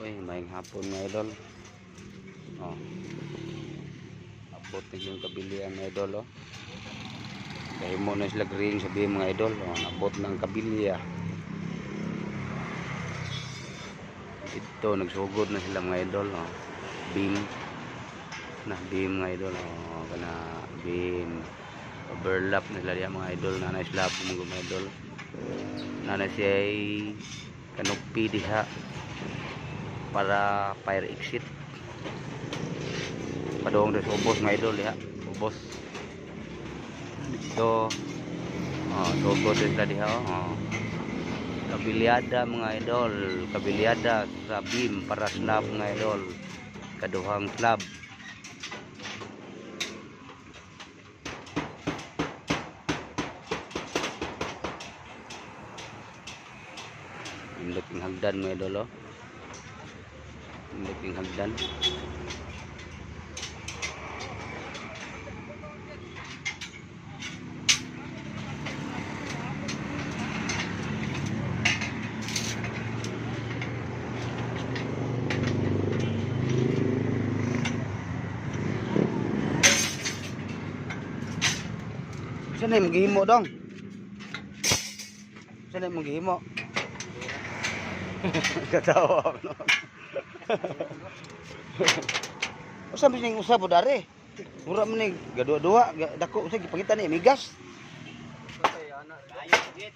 Uy, may hapon mga idol. Oh. Abot na yung kabilian mga idol, oh. Dahil mo na sila green sabihin mga idol, oh. Abot ng kabilia. Ito, nagsugod na sila mga idol, oh. Beam. Beam mga idol, oh. Kana beam. Overlap na sila diya mga idol. Nanay slap mga idol. Nanay siya ay kanopi diha para fire exit. Padong sa ubos mga idol diha. Ubos. Dito. Oh, sugod sila diha, oh. Kabiliada mga idol. Kabiliada sa beam para slab mga idol. Kaduhang slab. Laking hagdan mga idol, oh. Laking hagdan. Saan na yung maghihimo dong? Saan na yung maghihimo? Katawa ako noon. Usa man ning usa po dari. Mura man ning gadua-dua, dako usa gipakita ni migas.